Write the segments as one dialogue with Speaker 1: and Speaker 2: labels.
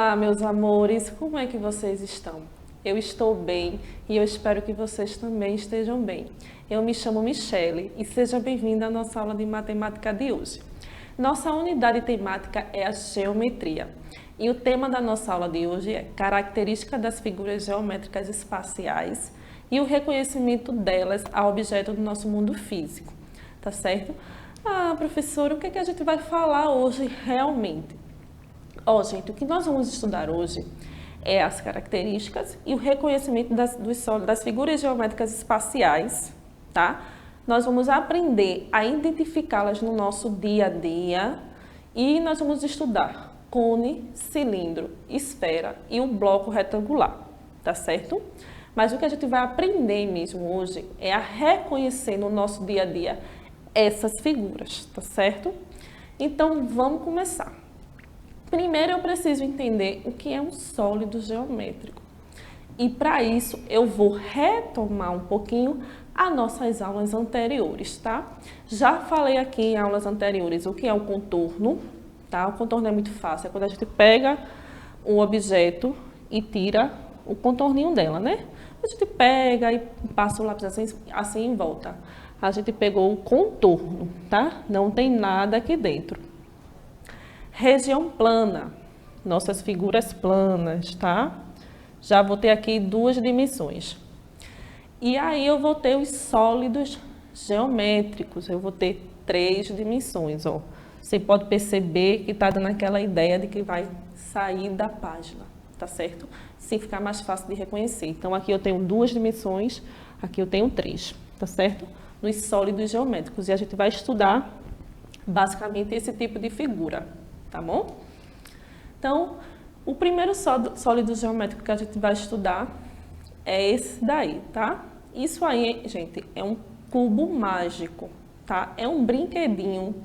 Speaker 1: Olá, meus amores, como é que vocês estão? Eu estou bem e eu espero que vocês também estejam bem. Eu me chamo Michele e seja bem-vinda à nossa aula de matemática de hoje. Nossa unidade temática é a geometria e o tema da nossa aula de hoje é característica das figuras geométricas espaciais e o reconhecimento delas a objeto do nosso mundo físico, tá certo? Ah, professora, o que é que a gente vai falar hoje realmente? Gente, o que nós vamos estudar hoje é as características e o reconhecimento das figuras geométricas espaciais, tá? Nós vamos aprender a identificá-las no nosso dia a dia e nós vamos estudar cone, cilindro, esfera e o bloco retangular, tá certo? Mas o que a gente vai aprender mesmo hoje é a reconhecer no nosso dia a dia essas figuras, tá certo? Então, vamos começar. Primeiro eu preciso entender o que é um sólido geométrico. E para isso eu vou retomar um pouquinho as nossas aulas anteriores, tá? Já falei aqui em aulas anteriores o que é o contorno, tá? O contorno é muito fácil, é quando a gente pega um objeto e tira o contorninho dela, né? A gente pega e passa o lápis assim em volta. A gente pegou o contorno, tá? Não tem nada aqui dentro. Região plana, nossas figuras planas, tá? Já vou ter aqui duas dimensões. E aí eu vou ter os sólidos geométricos, eu vou ter 3 dimensões, ó. Você pode perceber que tá dando aquela ideia de que vai sair da página, tá certo? Sim, ficar mais fácil de reconhecer. Então aqui eu tenho 2 dimensões, aqui eu tenho 3, tá certo? Nos sólidos geométricos. E a gente vai estudar basicamente esse tipo de figura. Tá bom? Então, o primeiro sólido geométrico que a gente vai estudar é esse daí, tá? Isso aí, gente, é um cubo mágico, tá? É um brinquedinho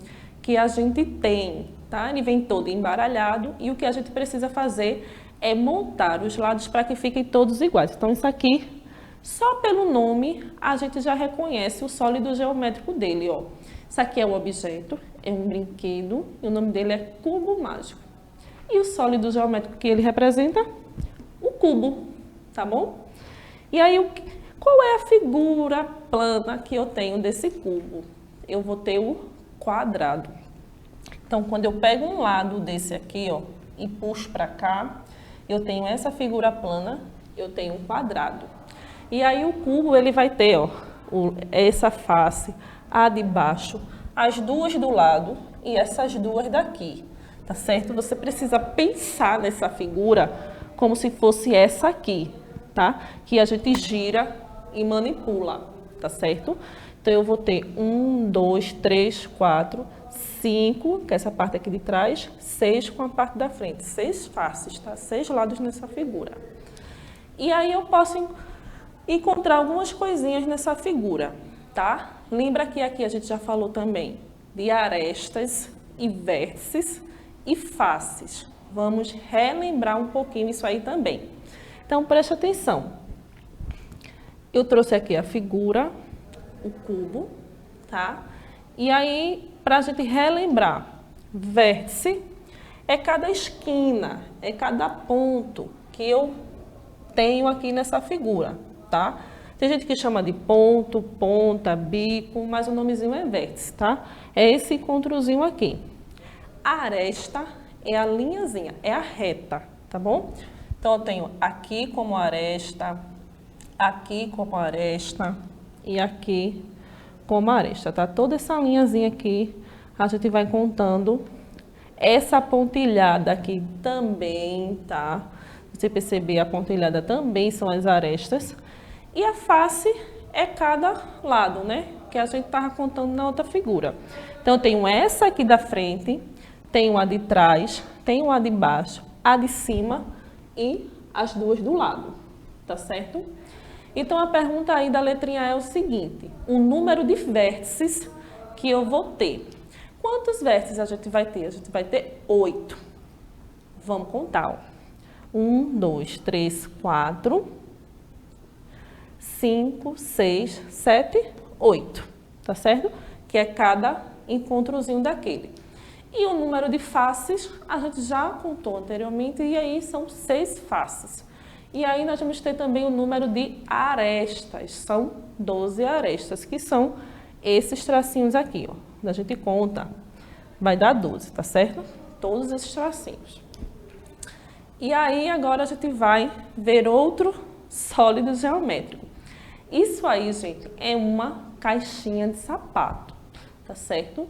Speaker 1: que a gente tem, tá? Ele vem todo embaralhado e o que a gente precisa fazer é montar os lados para que fiquem todos iguais. Então, isso aqui, só pelo nome, a gente já reconhece o sólido geométrico dele, ó. Isso aqui é o objeto, é um brinquedo, e o nome dele é cubo mágico. E o sólido geométrico que ele representa? O cubo, tá bom? E aí, qual é a figura plana que eu tenho desse cubo? Eu vou ter o quadrado. Então, quando eu pego um lado desse aqui, ó, e puxo para cá, eu tenho essa figura plana, eu tenho um quadrado. E aí, o cubo, ele vai ter, ó, essa face, a de baixo, as duas do lado e essas duas daqui, tá certo? Você precisa pensar nessa figura como se fosse essa aqui, tá? Que a gente gira e manipula, tá certo? Então, eu vou ter 1, 2, 3, 4, 5, que é essa parte aqui de trás, 6 com a parte da frente, 6 faces, tá? 6 lados nessa figura. E aí, eu posso encontrar algumas coisinhas nessa figura, tá? Lembra que aqui a gente já falou também de arestas e vértices e faces. Vamos relembrar um pouquinho isso aí também. Então, preste atenção. Eu trouxe aqui a figura, o cubo, tá? E aí, para a gente relembrar, vértice é cada esquina, é cada ponto que eu tenho aqui nessa figura, tá? Tem gente que chama de ponto, ponta, bico, mas o nomezinho é vértice, tá? É esse encontrozinho aqui. A aresta é a linhazinha, é a reta, tá bom? Então, eu tenho aqui como aresta, aqui como aresta e aqui como aresta, tá? Toda essa linhazinha aqui, a gente vai contando. Essa pontilhada aqui também, tá? Você perceber, a pontilhada também são as arestas. E a face é cada lado, né? Que a gente estava contando na outra figura. Então, eu tenho essa aqui da frente, tenho a de trás, tenho a de baixo, a de cima e as duas do lado, tá certo? Então, a pergunta aí da letrinha é o seguinte: o número de vértices que eu vou ter. Quantos vértices a gente vai ter? A gente vai ter 8. Vamos contar, ó. 1, 2, 3, 4... 5, 6, 7, 8, tá certo? Que é cada encontrozinho daquele. E o número de faces, a gente já contou anteriormente, e aí são 6 faces. E aí nós vamos ter também o número de arestas, são 12 arestas, que são esses tracinhos aqui, ó. A gente conta, vai dar 12, tá certo? Todos esses tracinhos. E aí agora a gente vai ver outro sólido geométrico. Isso aí, gente, é uma caixinha de sapato, tá certo?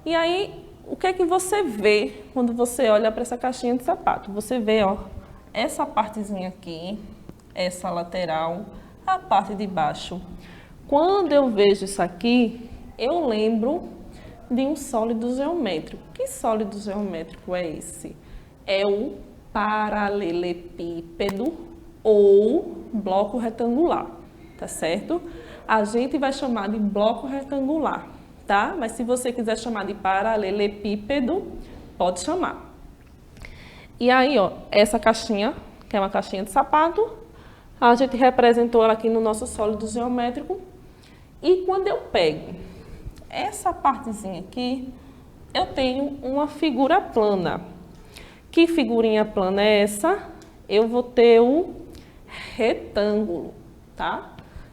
Speaker 1: E aí, o que é que você vê quando você olha para essa caixinha de sapato? Você vê, ó, essa partezinha aqui, essa lateral, a parte de baixo. Quando eu vejo isso aqui, eu lembro de um sólido geométrico. Que sólido geométrico é esse? É o paralelepípedo ou bloco retangular, tá certo? A gente vai chamar de bloco retangular, tá? Mas se você quiser chamar de paralelepípedo, pode chamar. E aí, ó, essa caixinha, que é uma caixinha de sapato, a gente representou ela aqui no nosso sólido geométrico. E quando eu pego essa partezinha aqui, eu tenho uma figura plana. Que figurinha plana é essa? Eu vou ter o retângulo, tá?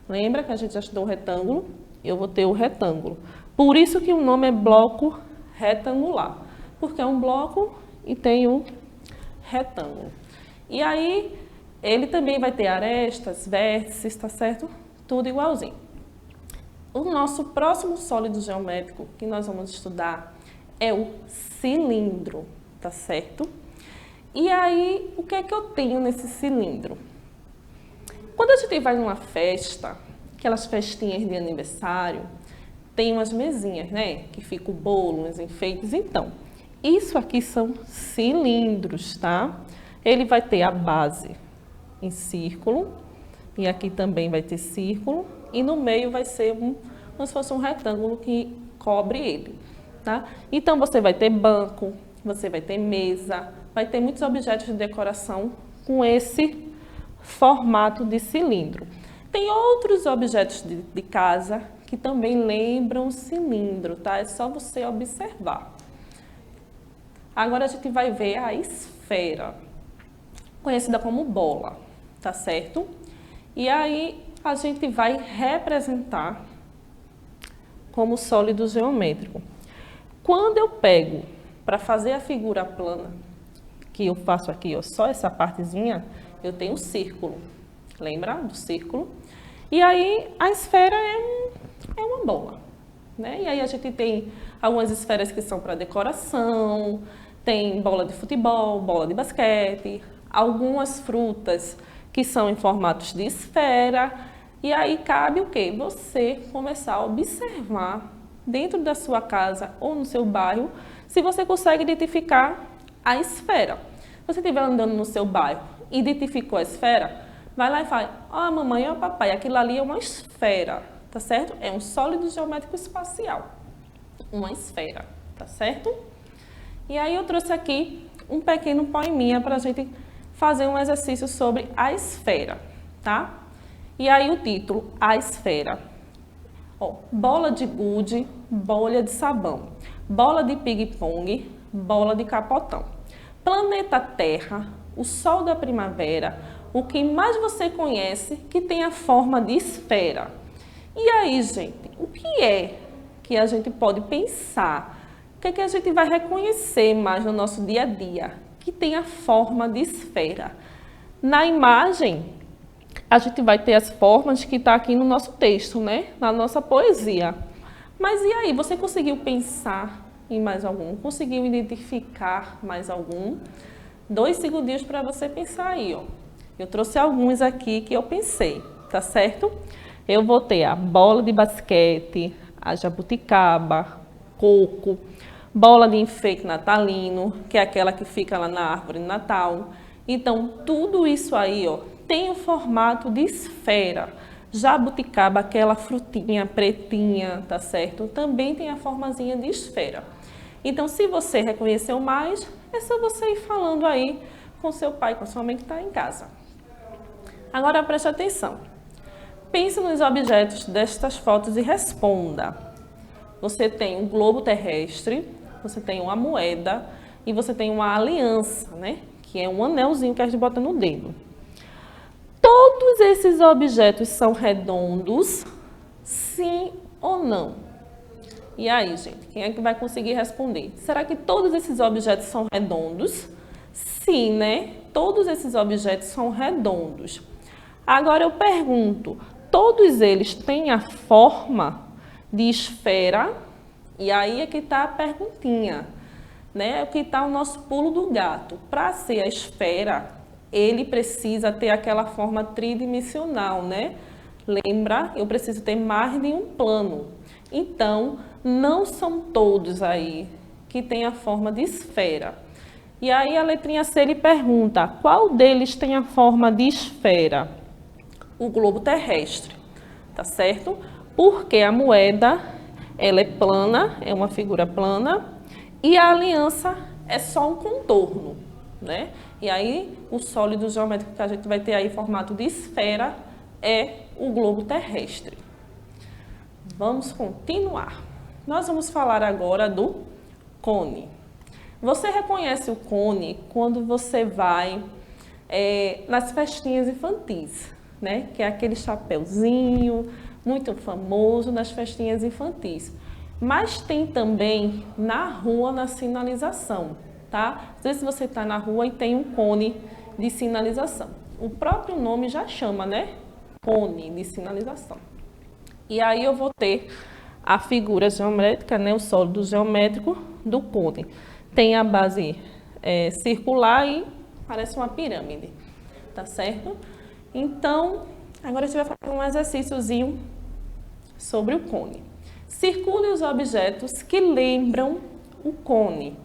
Speaker 1: Lembra que a gente já estudou o retângulo? Eu vou ter o retângulo. Por isso que o nome é bloco retangular, porque é um bloco e tem um retângulo. E aí, ele também vai ter arestas, vértices, tá certo? Tudo igualzinho. O nosso próximo sólido geométrico que nós vamos estudar é o cilindro, tá certo? E aí, o que é que eu tenho nesse cilindro? Quando a gente vai numa festa, aquelas festinhas de aniversário, tem umas mesinhas, né? Que fica o bolo, os enfeites. Então, isso aqui são cilindros, tá? Ele vai ter a base em círculo, e aqui também vai ter círculo, e no meio vai ser como se fosse um retângulo que cobre ele, tá? Então, você vai ter banco, você vai ter mesa, vai ter muitos objetos de decoração com esse formato de cilindro. Tem outros objetos de casa que também lembram cilindro, tá? É só você observar. Agora a gente vai ver a esfera, conhecida como bola, tá certo? E aí a gente vai representar como sólido geométrico. Quando eu pego para fazer a figura plana, que eu faço aqui, ó, só essa partezinha, eu tenho um círculo. Lembra do círculo? E aí a esfera é uma bola, né? E aí a gente tem algumas esferas que são para decoração, tem bola de futebol, bola de basquete, algumas frutas que são em formatos de esfera. E aí cabe o quê? Você começar a observar dentro da sua casa ou no seu bairro, se você consegue identificar a esfera. Se você estiver andando no seu bairro e identificou a esfera, vai lá e fala, ó, mamãe, ó, papai, aquilo ali é uma esfera, tá certo? É um sólido geométrico espacial, uma esfera, tá certo? E aí eu trouxe aqui um pequeno poeminha para a gente fazer um exercício sobre a esfera, tá? E aí o título, a esfera. Ó, bola de gude, bolha de sabão, bola de ping-pong, bola de capotão. Planeta Terra, o sol da primavera, o que mais você conhece que tem a forma de esfera. E aí, gente, o que é que a gente pode pensar? O que é que a gente vai reconhecer mais no nosso dia a dia que tem a forma de esfera? Na imagem, a gente vai ter as formas que está aqui no nosso texto, né? Na nossa poesia. Mas e aí, você conseguiu pensar em mais algum? Conseguiu identificar mais algum? 2 segundinhos para você pensar aí, ó. Eu trouxe alguns aqui que eu pensei, tá certo? Eu vou ter a bola de basquete, a jabuticaba, coco, bola de enfeite natalino, que é aquela que fica lá na árvore de Natal. Então, tudo isso aí, ó, tem o formato de esfera. Jabuticaba, aquela frutinha pretinha, tá certo? Também tem a formazinha de esfera. Então, se você reconheceu mais, é só você ir falando aí com seu pai, com sua mãe que está em casa. Agora preste atenção. Pense nos objetos destas fotos e responda. Você tem um globo terrestre, você tem uma moeda e você tem uma aliança, né? Que é um anelzinho que a gente bota no dedo. Todos esses objetos são redondos, sim ou não? E aí, gente, quem é que vai conseguir responder? Será que todos esses objetos são redondos? Sim, né? Todos esses objetos são redondos. Agora eu pergunto, todos eles têm a forma de esfera? E aí é que está a perguntinha, né? É que está o nosso pulo do gato. Para ser a esfera, ele precisa ter aquela forma tridimensional, né? Lembra? Eu preciso ter mais de um plano. Então, não são todos aí que têm a forma de esfera. E aí a letrinha C ele pergunta, qual deles tem a forma de esfera? O globo terrestre, tá certo? Porque a moeda, ela é plana, é uma figura plana, e a aliança é só um contorno, né? E aí o sólido geométrico que a gente vai ter aí em formato de esfera é o globo terrestre. Vamos continuar. Nós vamos falar agora do cone. Você reconhece o cone quando você vai nas festinhas infantis, né? Que é aquele chapeuzinho muito famoso nas festinhas infantis. Mas tem também na rua, na sinalização, tá? Às vezes você está na rua e tem um cone de sinalização. O próprio nome já chama, né? Cone de sinalização. E aí eu vou ter a figura geométrica, né? O sólido geométrico do cone. Tem a base circular e parece uma pirâmide, tá certo? Então, agora a gente vai fazer um exercíciozinho sobre o cone. Circule os objetos que lembram o cone,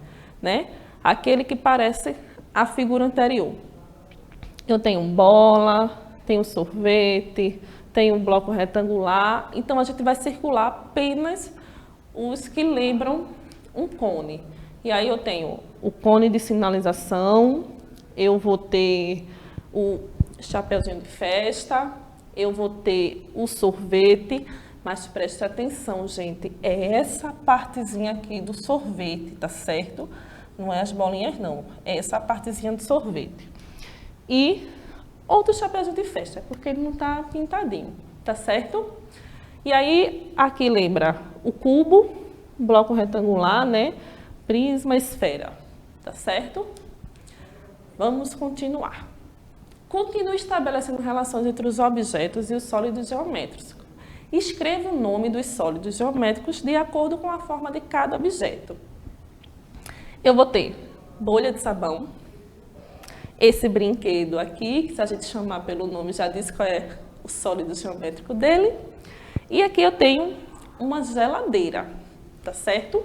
Speaker 1: né? Aquele que parece a figura anterior. Eu tenho bola, tenho sorvete, tenho um bloco retangular. Então, a gente vai circular apenas os que lembram um cone. E aí eu tenho o cone de sinalização, eu vou ter o chapeuzinho de festa, eu vou ter o sorvete, mas preste atenção, gente, é essa partezinha aqui do sorvete, tá certo? Não é as bolinhas, não, é essa partezinha do sorvete. E outro chapeuzinho de festa, porque ele não tá pintadinho, tá certo? E aí, aqui lembra o cubo, bloco retangular, né? Prisma, esfera, tá certo? Vamos continuar. Continue estabelecendo relações entre os objetos e os sólidos geométricos. Escreva o nome dos sólidos geométricos de acordo com a forma de cada objeto. Eu vou ter bolha de sabão, esse brinquedo aqui, que se a gente chamar pelo nome já diz qual é o sólido geométrico dele. E aqui eu tenho uma geladeira, tá certo?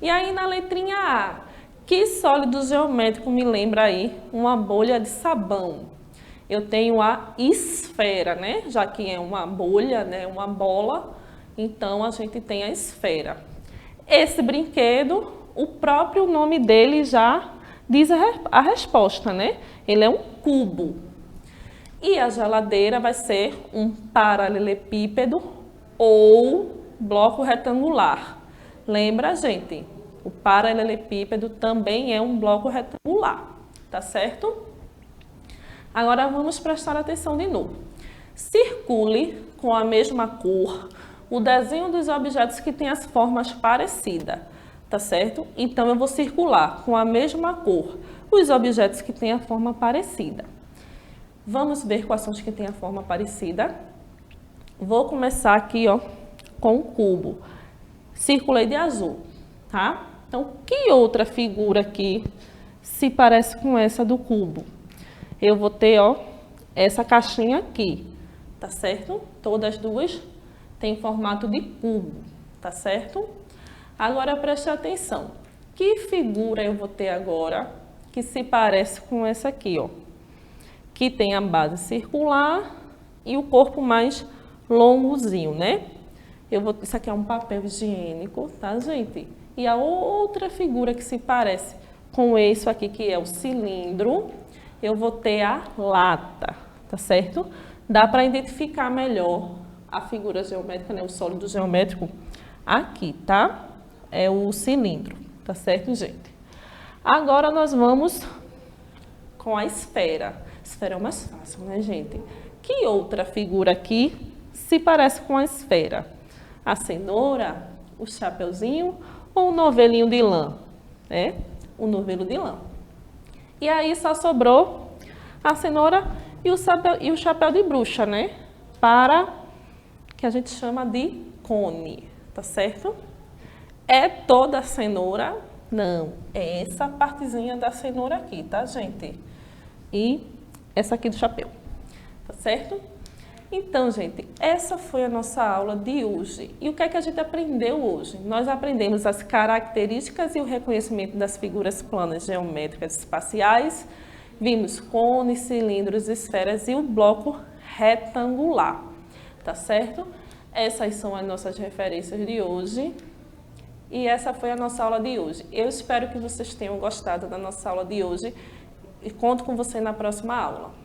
Speaker 1: E aí na letrinha A, que sólido geométrico me lembra aí uma bolha de sabão? Eu tenho a esfera, né? Já que é uma bolha, né? Uma bola, então a gente tem a esfera. Esse brinquedo, o próprio nome dele já diz a resposta, né? Ele é um cubo. E a geladeira vai ser um paralelepípedo ou bloco retangular. Lembra, gente? O paralelepípedo também é um bloco retangular, tá certo? Agora vamos prestar atenção de novo. Circule com a mesma cor o desenho dos objetos que têm as formas parecidas, tá certo? Então eu vou circular com a mesma cor os objetos que têm a forma parecida. Vamos ver quais são os que têm a forma parecida. Vou começar aqui, ó, com o cubo. Circulei de azul, tá? Então, que outra figura aqui se parece com essa do cubo? Eu vou ter, ó, essa caixinha aqui, tá certo? Todas duas têm formato de cubo, tá certo? Agora preste atenção. Que figura eu vou ter agora que se parece com essa aqui, ó? Que tem a base circular e o corpo mais longozinho, né? Isso aqui é um papel higiênico, tá, gente? E a outra figura que se parece com isso aqui, que é o cilindro, eu vou ter a lata, tá certo? Dá para identificar melhor a figura geométrica, né? O sólido geométrico aqui, tá? É o cilindro. Tá certo, gente? Agora nós vamos com a esfera. Esfera é o mais fácil, né, gente? Que outra figura aqui se parece com a esfera? A cenoura, o chapeuzinho ou o novelinho de lã? É, o novelo de lã. E aí só sobrou a cenoura e o chapéu de bruxa, né? Para que a gente chama de cone, tá certo? É toda a cenoura? Não, é essa partezinha da cenoura aqui, tá, gente? E essa aqui do chapéu, tá certo? Então, gente, essa foi a nossa aula de hoje. E o que é que a gente aprendeu hoje? Nós aprendemos as características e o reconhecimento das figuras planas geométricas espaciais, vimos cones, cilindros, esferas e o bloco retangular, tá certo? Essas são as nossas referências de hoje. E essa foi a nossa aula de hoje. Eu espero que vocês tenham gostado da nossa aula de hoje e conto com você na próxima aula.